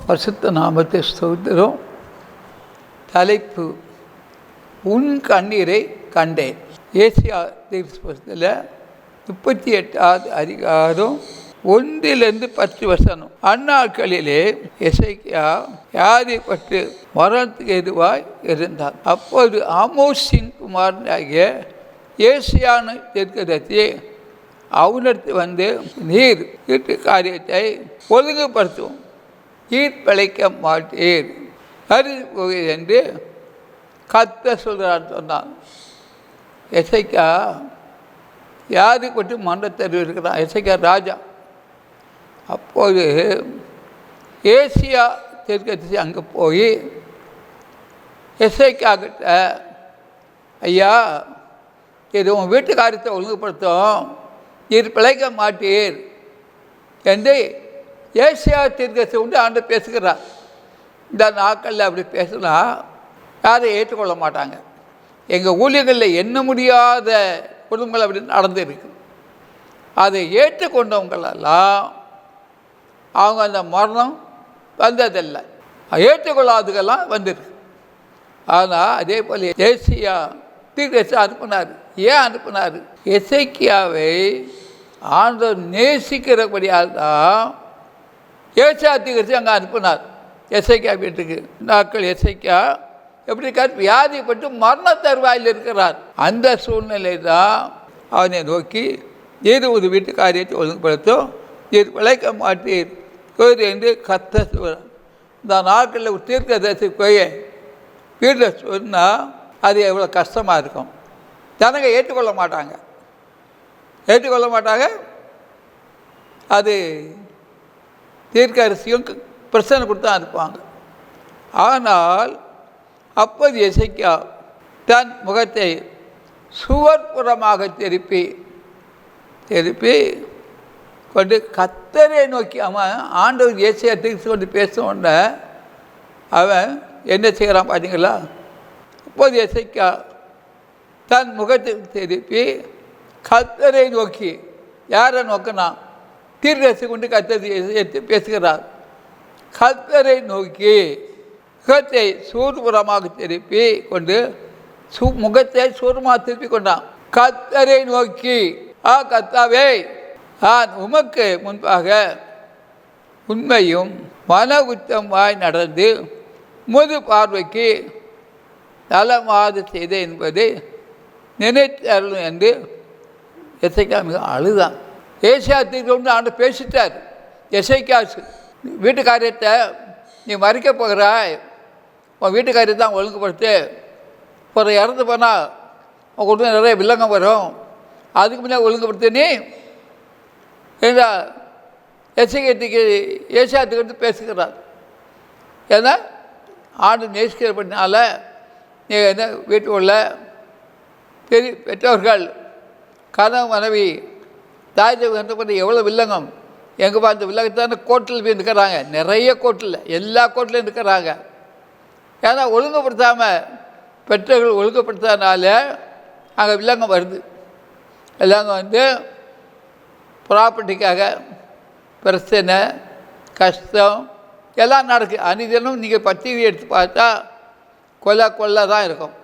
பரிசுத்த நாமத்தை ஸ்தோத்திரம். தலைப்பு உன் கண்ணீரை கண்டேன். ஏசியா தீர்க்கதரிசனத்தில் 38வது அதிகாரம் 1-10 அந்நாட்களிலே எசேக்கியா வியாதிப்பட்டு மரணத்துக்கு எதுவாய் இருந்தார். அப்போது ஆமோஸின் குமாரனாகிய ஏசியானு தீர்க்கதரிசி அவனிடத்து வந்து, நீர் வீட்டு காரியத்தை ஒழுங்குபடுத்தும், நீர் பிழைக்க மாட்டீர், அருகி போகிறது என்று கர்த்தர் சொல்கிறார் சொன்னான். எசேக்கியா வியாதிப்பட்டு மரணத்தில் இருக்கிறான். எசேக்கியா ராஜா. அப்போது ஏசியா தீர்க்கதரிசி அங்கே போய் எசேக்கியா கிட்ட, ஐயா, இது உன் வீட்டு காரியத்தை ஒழுங்குபடுத்தும், நீர் பிழைக்க மாட்டீர் என்று ஏசியா தீர்க்கதரிசி கொண்டு ஆண்டு பேசுகிறார். இந்த நாட்களில் அப்படி பேசினா யாரும் ஏற்றுக்கொள்ள மாட்டாங்க. எங்கள் ஊழியர்களில் எண்ண முடியாத குடும்பங்கள் அப்படி நடந்துருக்கு. அதை ஏற்றுக்கொண்டவங்களெல்லாம் அவங்க அந்த மரணம் வந்ததில்லை, ஏற்றுக்கொள்ளாததுக்கெல்லாம் வந்துருக்கு. ஆனால் அதே போல் ஏசியா தீர்க்கதரிசி அனுப்பினார். ஏன் அனுப்பினார்? எசேக்கியாவை ஆண்டவர் நேசிக்கிறபடியால் தான் ஏசியா தீர்க்கதரிசி அங்கே அனுப்பினார் எசேக்கியா வீட்டுக்கு. நாட்கள் எசேக்கியா எப்படி இருக்கார்? வியாதிப்பட்டு மரண தருவாயில் இருக்கிறார். அந்த சூழ்நிலை தான் அவனை நோக்கி, நீர் ஒரு வீட்டு காரியத்தை ஒழுங்குபடுத்தும், நீர் பிழைக்க மாட்டீர் என்று கர்த்தர் சொல்கிறார். இந்த நாட்களில் ஒரு தீர்க்கதரிசி போய் வீட்டில் சொன்னால் அது எவ்வளோ கஷ்டமாக இருக்கும். ஜனங்க ஏற்றுக்கொள்ள மாட்டாங்க. அது தீர்க்கதரிசியும் பிரச்சனை கொடுத்து தான் இருப்பாங்க. ஆனால் அப்போது எசேக்கியா தன் முகத்தை சுவர்புறமாக திருப்பி கொண்டு கர்த்தரை நோக்கி, அவன் ஆண்டவர் ஏசியா தீர்த்து கொண்டு பேசுவோன்ன அவன் என்ன செய்கிறான் பார்த்தீங்களா? அப்போது எசேக்கியா தன் முகத்தை திருப்பி கர்த்தரை நோக்கி, யாரை நோக்கினா? தீர்க்கதரிசி கொண்டு கர்த்தரை பேசுகிறார். கர்த்தரை நோக்கி முகத்தை சூர்புறமாக திருப்பி கொண்டு முகத்தை சூர்மாக திருப்பி கொண்டான். கர்த்தரை நோக்கி, கர்த்தாவே, நான் உமக்கு முன்பாக உண்மையும் மன உத்தமாய் நடந்து முது பார்வைக்கு நலமாது செய்தேன் என்பதை நினைத்தார்கள் என்று எசேக்கியா மிக அழுதான். ஏசியா தீர்க்கதரிசி ஆண்டு பேசிட்டார். எசேக்கியா வீட்டு காரியத்தை நீ மறைக்க போகிறாய், உன் வீட்டு காரியத்தை தான் ஒழுங்குபடுத்து, ஒரு இறந்து போனால் உன் குடும்பம் நிறைய வில்லங்கம் வரும், அதுக்கு முன்னே ஒழுங்குபடுத்து நீ என்றால் ஏசியா தீர்க்கதரிசி பேசுகிறார். ஏன்னா ஆண்டு நேசிக்கிறபடினால நீ என்ன வீட்டுக்குள்ள பெரிய பெற்றோர்கள், கணவன் மனைவி, தாய் தகப்பன் எவ்வளோ வில்லங்கம், எங்கே பார்த்த வில்லங்கத்தான கோர்ட்டில் போய் இருக்கிறாங்க, நிறைய கோர்ட்டில், எல்லா கோர்ட்டிலையும் இருக்கிறாங்க. ஏன்னா ஒழுங்குபடுத்தாமல் பெற்றோர்கள் ஒழுங்குபடுத்தாதனால அங்கே வில்லங்கம் வருது. வில்லங்கம் வந்து ப்ராப்பர்ட்டிக்காக பிரச்சனை, கஷ்டம் எல்லாம் நடக்குது. அன்றைக்கி நீங்கள் பத்திரிகை எடுத்து பார்த்தா கொலை தான் இருக்கும்.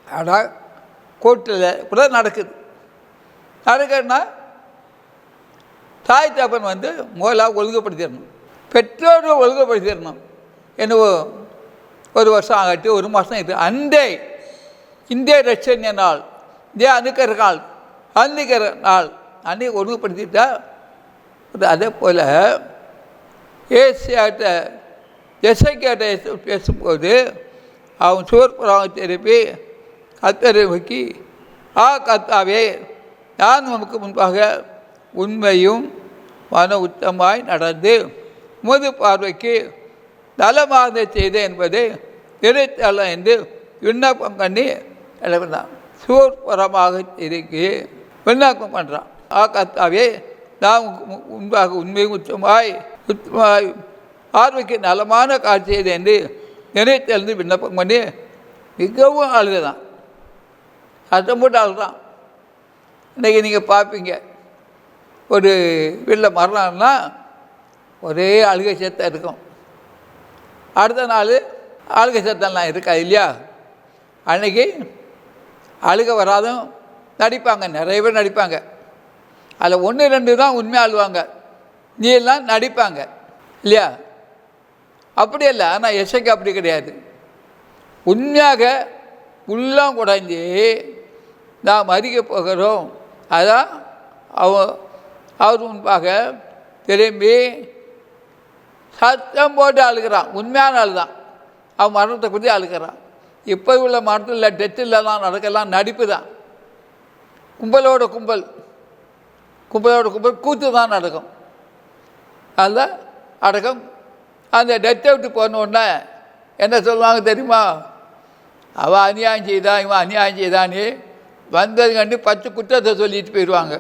ஆனால் கோர்ட்டில் கூட நடக்குதுன்னா தாய் தகப்பன் வந்து முதலாக ஒழுங்குபடுத்திடணும், பெற்றோர்கள் ஒழுங்குபடுத்திடணும். என்னவோ ஒரு வருஷம் ஆகட்டி, ஒரு மாதம் இது இந்திய ரட்சணிய நாள், அன்றைக்கிற நாள் அன்றைக்கி ஒழுங்குபடுத்திட்டா. அதே போல் எசேக்கியாட்ட பேசும்போது அவன் சுவர்புறமாக திருப்பி கர்த்தரை நோக்கி, கர்த்தாவே, நான் உமக்கு முன்பாக உண்மையும் மன உத்தமாய் நடந்து முது பார்வைக்கு நலமாக செய்தேன் என்பதை நினைத்தாளம் என்று விண்ணப்பம் பண்ணி எழுதினான். சூர்புறமாக திருக்கி விண்ணப்பம் பண்ணுறான். கர்த்தாவே, நான் முன்பாக உண்மையும் உத்தமாய் பார்வைக்கு நலமான காட்சி செய்தேன் என்று நினைத்தெழுந்து விண்ணப்பம் பண்ணி மிகவும் அழுதுதான், சத்தம் போட்டு அழுதான். இன்றைக்கி நீங்கள் பார்ப்பீங்க, ஒரு வீட்டில் மரணம்னா ஒரே அழுகை சேர்த்தா இருக்கும். அடுத்த நாள் ஆளுகை சத்தம்லாம் இருக்கா இல்லையா? அன்றைக்கி அழுக வராதும் நடிப்பாங்க, நிறைய பேர் நடிப்பாங்க. அதில் 1-2 தான் உண்மையாக அழுவாங்க, நீ எல்லாம் நடிப்பாங்க இல்லையா? அப்படி இல்லை. ஆனால் எசைக்கு அப்படி கிடையாது. உண்மையாக உள்ளம் குடைஞ்சி நாம் மறிக்க போகிறோம். அதான் அவர் முன்பாக திரும்பி சத்தம் போட்டு அழுகிறான். உண்மையான ஆள் தான். அவன் மரணத்தை குறித்து அழுகிறான். இப்போ உள்ள மரணத்தில் டெத்தில்லாம் நடக்கலாம், நடிப்பு தான். கும்பலோட கும்பல் கூத்து தான் நடக்கும். அதில் அடக்கம். அந்த டெத்தை விட்டு போனோடனே என்ன சொல்லுவாங்க தெரியுமா? அவள் அநியாயம் செய்தான், இவன் அநியாயம் செய்தானே வந்தது கண்டு 10 குற்றத்தை சொல்லிட்டு போயிடுவாங்க.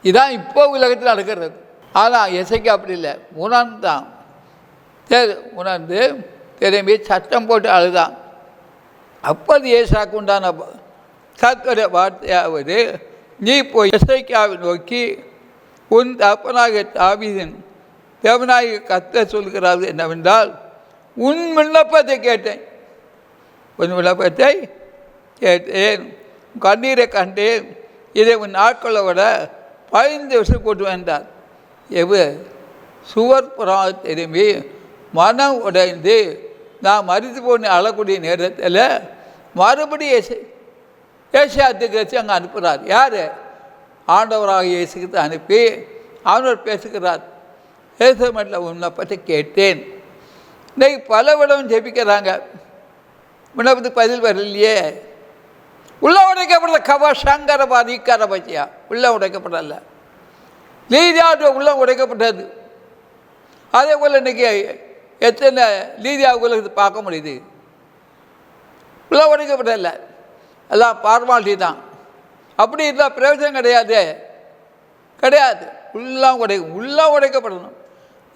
இதுதான் இப்போ உலகத்தில் நடக்கிறது. ஆனால் எசைக்கு அப்படி இல்லை. உணர்ந்தான். உணர்ந்து திரும்பி சத்தம் போட்டு அழுதான். அப்போது ஏசாக்கு உண்டான கர்த்தருடைய வார்த்தையாவது, நீ போய் எசேக்கியாவை நோக்கி உன் தகப்பனாகிய தாவீதின் தேவனாகிய கர்த்தர் சொல்கிறார் என்னவென்றால், உன் விண்ணப்பத்தை கேட்டேன், உன் விண்ணப்பத்தை கேட்டேன், கண்ணீரை கண்டேன், இதை உன் நாட்களை விட 15 வருஷம் கொண்டு வந்தார். சுவர் புறம் திரும்பி மனம் உடைந்து நான் மறித்து போன அழக்கூடிய நேரத்தில் மறுபடியும் ஏசியாத்துக்கு வச்சு அங்கே அனுப்புகிறார். யார்? ஆண்டவராக இயேசுக்கு அனுப்பி அவனோர் பேசுகிறார். ஏசமட்டில் விண்ணப்பத்தை கேட்டேன். இன்றைக்கி பல விடம் ஜெபிக்கிறாங்க, விண்ணப்பத்துக்கு பதில் வரலையே. உள்ள உடைக்கப்படல. சங்கரபாதி கரபச்சியா உள்ள உடைக்கப்படல. லீதியாவுடைய உள்ளம் உடைக்கப்பட்டது. அதே போல் இன்றைக்கி எத்தனை லீதியாவுக்கு பார்க்க முடியுது? உள்ள உடைக்கப்படல. எல்லாம் ஃபார்மாலிட்டி தான். அப்படி இருந்தால் பிரயோஜனம் கிடையாது. உள்ளம் உடைக்கப்படணும்.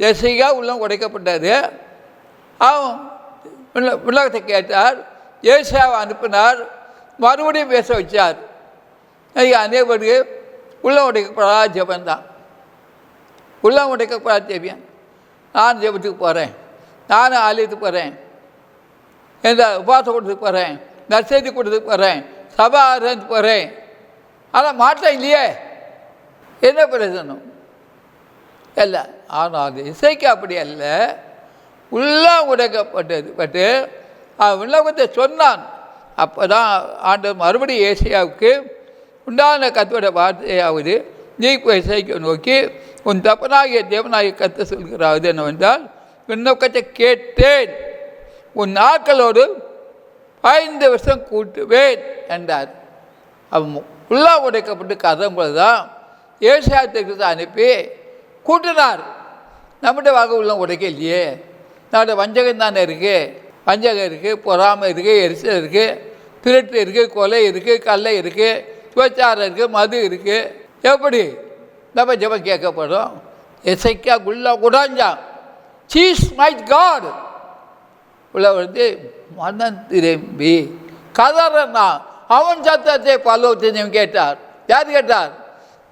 எசையா உள்ளம் உடைக்கப்பட்டது. அவன் விண்ணப்பத்தை கேட்டார், ஏசாவை அனுப்பினார், மறுபடியும் பேச வச்சார். அநேகருக்கு உள்ளம் உடைக்கப்படாத ஜெபந்தான். உள்ளம் உடைக்கப்படாத ஜெபியன். நான் ஜெபத்துக்கு போகிறேன், நானும் ஆலயத்துக்கு போகிறேன், எந்த உபாச கூட்டத்துக்கு போகிறேன், நற்செய்தி கூட்டத்துக்கு போகிறேன், சபா ஆரம்பித்து போகிறேன், ஆனால் மாற்றம் இல்லையே, என்ன பிரயோஜனம்? இல்லை. ஆனால் இசைக்கு அப்படி அல்ல. உள்ளம் உடைக்கப்பட்டது அவன் விண்ணப்பத்தை சொன்னான். அப்போ தான் ஆண்டவர் மறுபடியும் ஏசியாவுக்கு உண்டான கர்த்தருடைய வார்த்தையாவது, நீ போய் இசைக்க நோக்கி உன் தப்பனாகிய தேவனாகிய கர்த்தர் சொல்கிறாவது என்னவென்றால், விண்ணப்பத்தை கேட்டேன், உன் நாட்களோடு 15 வருஷம் கூட்டுவேன் என்றார். அவன் உள்ளம் உடைக்கப்பட்டு கதம் போது தான் ஏசியாத்துக்கு அனுப்பி கூட்டினார். நம்முடைய வாக்கு உள்ளம் உடைக்க இல்லையே. நம்முடைய வஞ்சகம் தானே இருக்குது. வஞ்சகம் இருக்குது, பொறாமை இருக்குது, எரிச்சல் இருக்குது, திருட்டு இருக்குது, கொலை இருக்குது, கல்லை இருக்குது, விபச்சாரம் இருக்குது, மது இருக்குது. எப்படி நம்ம ஜெபம் கேட்கப்படும்? எசைக்கா உள்ள உடாஞ்சான். சீஸ் மை காட் உள்ள வந்து மனம் திரும்பி கதறனா. அவன் சத்தத்தை பல்லவத்தின் தேவன் கேட்டார். யார் கேட்டார்?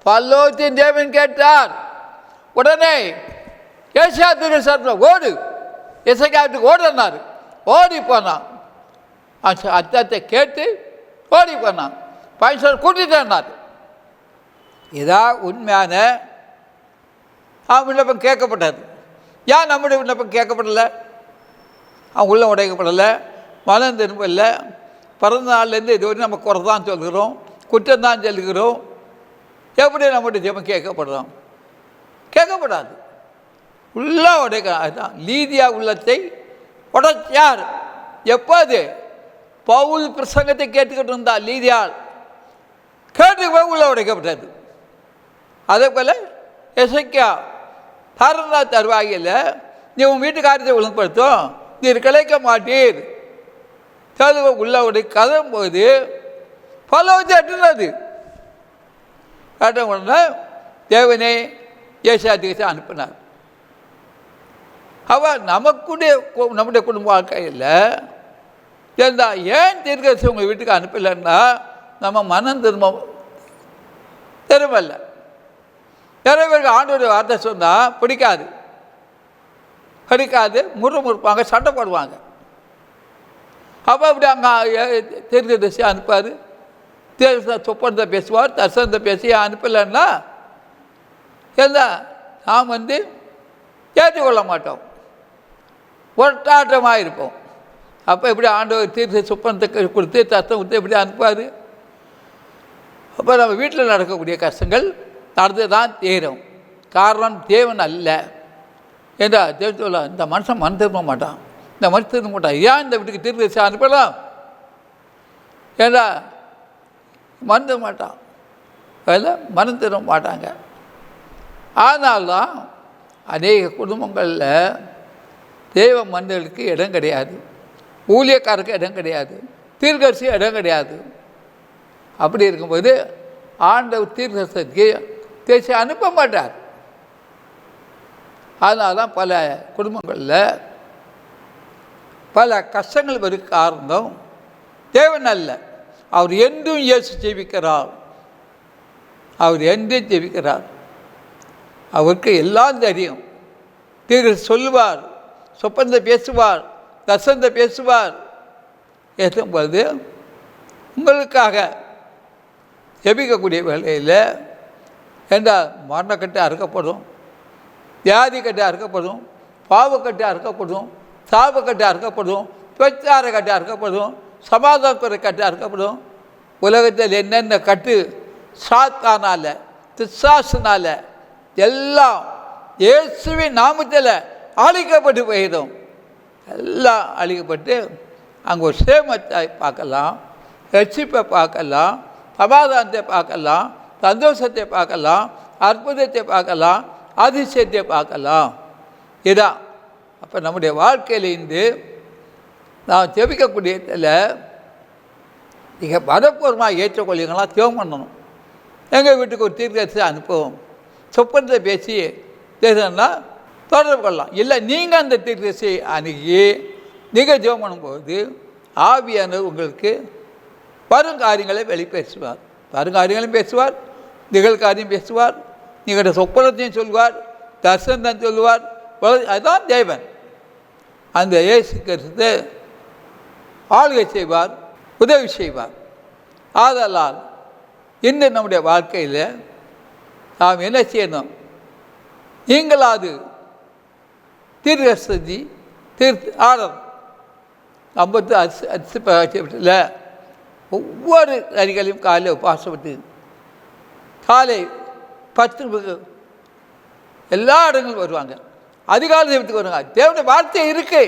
பல்லவத்தின் தேவன் கேட்டார். உடனே ஏசியாத்துக்கு சத்தம், ஓடு, எசைக்காத்துக்கு ஓடுனார். ஓடி போனான். அத்தத்தை கேட்டு ஓடி போனான். 15 கூட்டிட்டார். இதான் உண்மையான விண்ணப்பம் கேட்கப்பட்டது. ஏன் நம்முடைய விண்ணப்பம் கேட்கப்படலை? அவன் உள்ளம் உடைக்கப்படலை, மனம் திரும்பலை. பிறந்த நாள்லேருந்து இது வரைக்கும் நம்ம குறை தான் சொல்கிறோம், குற்றம் தான் சொல்கிறோம். எப்படி நம்முடைய ஜெபம் கேட்கப்படுறோம்? கேட்கப்படாது. உள்ளம் உடைக்க. அதுதான் லீதியா உள்ளத்தை உடைச்சார். எப்போது? பவுல் பிரசங்கத்தை கேட்டுக்கிட்டு இருந்தால் லீதியால் கேட்டு போய் உள்ள உடைக்கப்பட்டது. அதே போல் எசேக்கியா தருணா தருவாயில், நீ உன் வீட்டுக்காரத்தை ஒழுங்குபடுத்தும், நீர் கிடைக்க மாட்டீர் தருவ உள்ள உடை கதம் போது பல்லவத்தை எட்டுனது. கேட்ட உடனே தேவனே ஏசாத்துக்கு அனுப்பினார். அவள் நம்முடைய குடும்ப வாழ்க்கையில் இருந்தா ஏன் தீர்க்கதரிசி உங்கள் வீட்டுக்கு அனுப்பலைன்னா நம்ம மனம் திரும்பல. நிறைய பேருக்கு ஆண்டோடைய வார்த்தை சொன்னால் பிடிக்காது. கிடைக்காது, முறுமுறுப்பாங்க, சண்டை போடுவாங்க. அப்போ அப்படி அங்கே தீர்க்கதரிசி அனுப்பார். சொப்பனத்தை பேசுவார், தரிசனத்தை பேசி அனுப்பலைன்னா என்ன நாம் ஏற்றுக்கொள்ள மாட்டோம், ஒட்டாட்டமாக இருப்போம். அப்போ எப்படி ஆண்டவர் தீர்க்க சொப்பனத்தை கொடுத்து தரிசனம் கொடுத்து எப்படி அனுப்புவார்? அப்போ நம்ம வீட்டில் நடக்கக்கூடிய கஷ்டங்கள் நடந்து தான் தீரும். காரணம் தேவன் அல்ல ஏண்டா தேவன் சொல்ல, இந்த மனுஷன் மனம் திரும்ப மாட்டான், இந்த மனுஷன் திரும்ப மாட்டான், ஏன் இந்த வீட்டுக்கு தீர்க்கதரிசி அனுப்பலாம்? ஏண்டா மனம் திரும்ப மாட்டான், மனம் திரும்ப மாட்டாங்க. ஆனால்தான் அநேக குடும்பங்களில் தேவ மனிதர்களுக்கு இடம் கிடையாது, ஊழியக்காரருக்கு இடம் கிடையாது, தீர்க்கதரிசி இடம் கிடையாது. அப்படி இருக்கும்போது ஆண்டவர் தீர்க்கதரிசிக்கு தேசி அனுப்ப மாட்டார். அதனால தான் பல குடும்பங்களில் பல கஷ்டங்கள் வர காரணம் தேவன் அல்ல. அவர் என்றும் இயேசு ஜெபிக்கிறார், அவர் என்றும் ஜெபிக்கிறார். அவருக்கு எல்லாம் தெரியும். தீர்க்கதரிசி சொல்லுவார், சொப்பனத்தை பேசுவார், தரிசனத்தை பேசுவார். ஏற்றும்போது உங்களுக்காக ஜெபிக்கக்கூடிய வேலையில் என்றால் மரணக்கட்டு அறுக்கப்படும், வியாதி கட்டு அறுக்கப்படும், பாவக்கட்டு அறுக்கப்படும், சாபக்கட்டு அறுக்கப்படும், பெச்சார கட்டு அறுக்கப்படும், சமாதானக்குறை கட்டு அறுக்கப்படும். உலகத்தில் என்னென்ன கட்டு சாத்தானால திசாசினால எல்லாம் இயேசுவின் நாமத்தில் அழிக்கப்பட்டு போயிடும். எல்லாம் அழிக்கப்பட்டு அங்கே ஒரு சேமத்தை பார்க்கலாம், ரட்சிப்பை பார்க்கலாம், சமாதானத்தை பார்க்கலாம், சந்தோஷத்தை பார்க்கலாம், அற்புதத்தை பார்க்கலாம், அதிசயத்தை பார்க்கலாம். இதான் அப்போ நம்முடைய வாழ்க்கையிலேருந்து நாம் ஜெபிக்கக்கூடியதில் நீங்கள் மனப்பூர்வமாக ஏற்றுக்கொள்ளிங்களா ஜெபம் பண்ணணும். எங்கள் வீட்டுக்கு ஒரு தீர்க்கதரிசி அனுப்புவோம், சொப்பனத்தை பேசி பேசணும்னா தொடர்பு கொள்ளலாம். இல்லை நீங்கள் அந்த தீர்க்கதரிசியை அணுகி நீங்கள் ஜெபம் பண்ணும்போது ஆவியானவர் உங்களுக்கு வருங்காரியங்களை வெளிப்பேசுவார். வருங்காரியங்களையும் பேசுவார், நிகழ்காரியம் பேசுவார், நீங்களுடைய சொப்பனத்தையும் சொல்லுவார், தரிசனத்தையும் சொல்லுவார். அதுதான் தேவன். அந்த இயேசு கிறிஸ்து ஆளுகை செய்வார், உதவி செய்வார். ஆதலால் இன்று நம்முடைய வாழ்க்கையில் நாம் என்ன செய்யணும்? நீங்களாவது தீர்க்கதரிசி ஆடர் 50 அரிசி ஒவ்வொரு அடிகளையும் காலையில் உபாசப்பட்டு காலை 10 எல்லா இடங்களும் வருவாங்க, அதிகாலை தெய்வத்துக்கு வருவாங்க. தேவனுடைய வார்த்தை இருக்குது,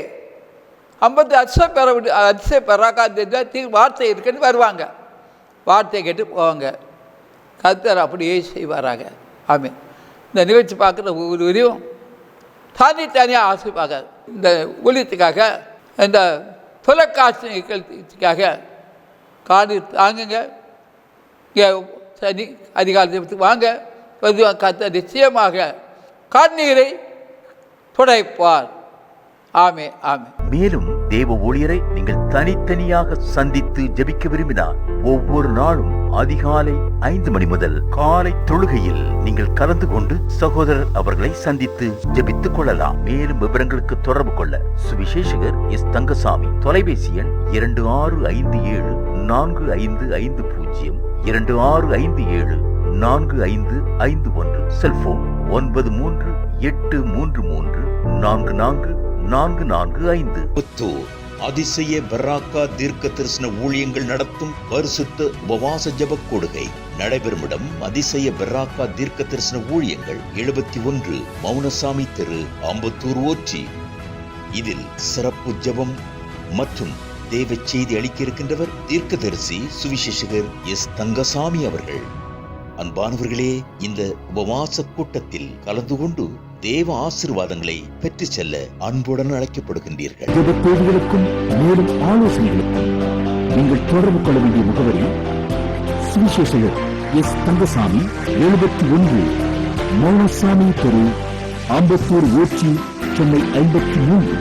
50 அரிசி பெறாக்கா வார்த்தை இருக்குன்னு வருவாங்க, வார்த்தையை கேட்டு போவாங்க. கர்த்தர் அப்படியே செய்வாராங்க. ஆமென். இந்த நிகழ்ச்சி பார்க்குற ஒவ்வொருவரையும் தனித்தனியாக ஆசைப்பாங்க. இந்த ஊழியத்துக்காக, இந்த தொலைக்காட்சி நிகழ்ச்சிக்காக காணி தாங்குங்க. இங்கே சனி அதிகாரத்துக்கு வாங்க, கர்த்தர் நிச்சயமாக கண்ணீரை துடைப்பார். ஆமே ஆமே. மேலும் தேவ ஊழியரை நீங்கள் தனித்தனியாக சந்தித்து ஜெபிக்க விரும்பினார் ஒவ்வொரு நாளும் அதிகாலை 5 மணி முதல் காலை தொழுகையில் நீங்கள் கலந்து கொண்டு சகோதரர் அவர்களை சந்தித்து ஜெபித்துக் கொள்ளலாம். மேலும் விவரங்களுக்கு தொடர்பு கொள்ள சுவிசேஷகர் எஸ் தங்கசாமி, தொலைபேசி எண் 26574550, 26574551, செல்போன் 9383344445. புத்தூர் அதிசய பெராக்கா தீர்க்க தரிசன ஊழியங்கள் நடத்தும் பரிசுத்த உபவாச ஜெப கொடுகை நடைபெறும் இடம் அதிசய பெராக்கா தீர்க்க தரிசன ஊழியங்கள் 71 மௌனசாமி தெரு, அம்பத்தூர் ஓச்சி. இதில் சிறப்பு ஜெபம் மற்றும் தேவ செய்தி அளிக்க இருக்கின்றவர் தீர்க்கதரிசி சுவிசேஷகர் எஸ் தங்கசாமி அவர்கள். அன்பானவர்களே, இந்த உபவாச கூட்டத்தில் கலந்து கொண்டு தேவ ஆசீர்வாதங்களை பெற்று செல்ல அன்புடன் அழைக்கப்படுகின்றீர்கள். தேவைகளுக்கும் மேலும் ஆலோசனைகளுக்கும் நீங்கள் தொடர்பு கொள்ள வேண்டிய முகவரி சுவிசேஷகர் எஸ் தங்கசாமி, 71 மௌனசாமி தெரு, அம்பத்தூர் ஓச்சி, சென்னை 53.